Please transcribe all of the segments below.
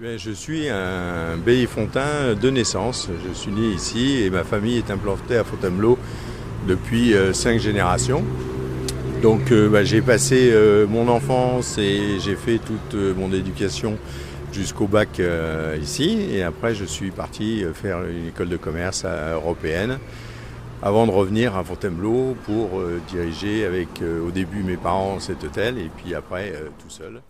Je suis un Béifontain de naissance. Je suis né ici et ma famille est implantée à Fontainebleau depuis 5 générations. Donc j'ai passé mon enfance et j'ai fait toute mon éducation jusqu'au bac ici. Et après, je suis parti faire une école de commerce européenne avant de revenir à Fontainebleau pour diriger avec au début mes parents cet hôtel et puis après tout seul.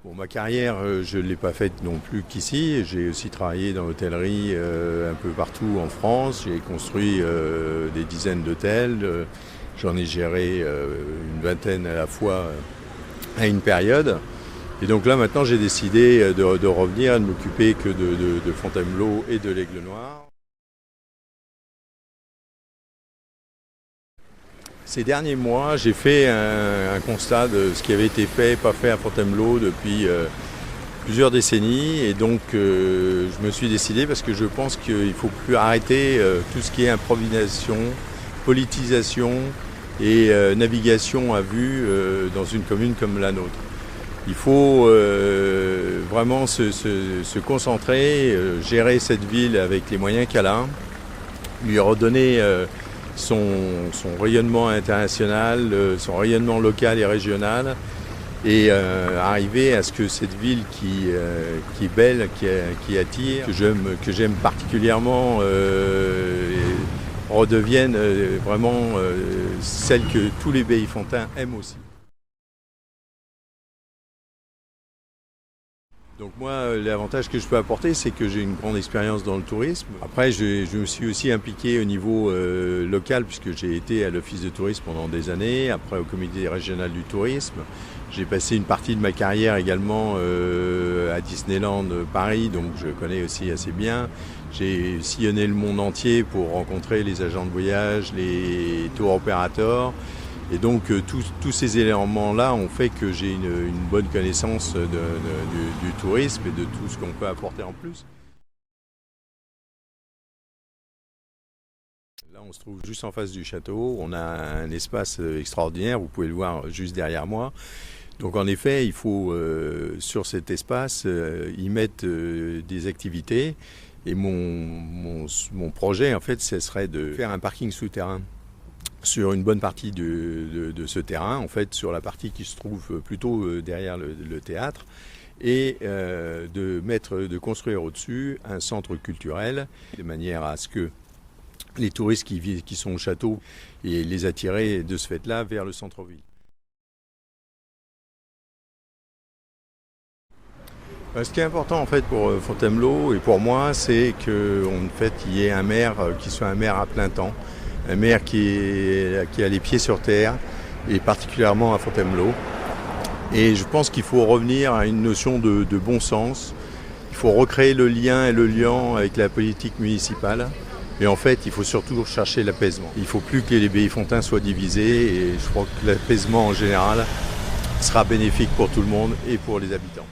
Bon, ma carrière, je ne l'ai pas faite non plus qu'ici. J'ai aussi travaillé dans l'hôtellerie un peu partout en France. J'ai construit des dizaines d'hôtels. J'en ai géré une vingtaine à la fois à une période. Et donc là, maintenant, j'ai décidé de revenir et de m'occuper que de Fontainebleau et de l'Aigle Noir. Ces derniers mois, j'ai fait un constat de ce qui avait été fait, pas fait à Fontainebleau depuis plusieurs décennies. Et donc, je me suis décidé parce que je pense qu'il ne faut plus arrêter tout ce qui est improvisation, politisation et navigation à vue dans une commune comme la nôtre. Il faut vraiment se concentrer, gérer cette ville avec les moyens qu'elle a, lui redonner son rayonnement international, son rayonnement local et régional, et arriver à ce que cette ville qui est belle, qui attire, que j'aime particulièrement, redevienne vraiment celle que tous les Béifontins aiment aussi. Donc moi, l'avantage que je peux apporter, c'est que j'ai une grande expérience dans le tourisme. Après, je me suis aussi impliqué au niveau local, puisque j'ai été à l'Office de tourisme pendant des années, après au Comité régional du tourisme. J'ai passé une partie de ma carrière également à Disneyland Paris, donc je connais aussi assez bien. J'ai sillonné le monde entier pour rencontrer les agents de voyage, les tour opérateurs. Et donc tous ces éléments-là ont fait que j'ai une bonne connaissance du tourisme et de tout ce qu'on peut apporter en plus. Là, on se trouve juste en face du château. On a un espace extraordinaire. Vous pouvez le voir juste derrière moi. Donc en effet, il faut sur cet espace y mettre des activités. Et mon projet, en fait, ce serait de faire un parking souterrain sur une bonne partie de ce terrain, en fait sur la partie qui se trouve plutôt derrière le théâtre, et de construire au-dessus un centre culturel, de manière à ce que les touristes qui sont au château et les attirer de ce fait-là vers le centre-ville. Ce qui est important en fait pour Fontainebleau et pour moi, c'est qu'en fait il y ait un maire qui soit un maire à plein temps, un maire qui a les pieds sur terre, et particulièrement à Fontainebleau. Et je pense qu'il faut revenir à une notion de bon sens. Il faut recréer le lien et le lien avec la politique municipale. Et en fait, il faut surtout chercher l'apaisement. Il ne faut plus que les Béifontins soient divisés, et je crois que l'apaisement en général sera bénéfique pour tout le monde et pour les habitants.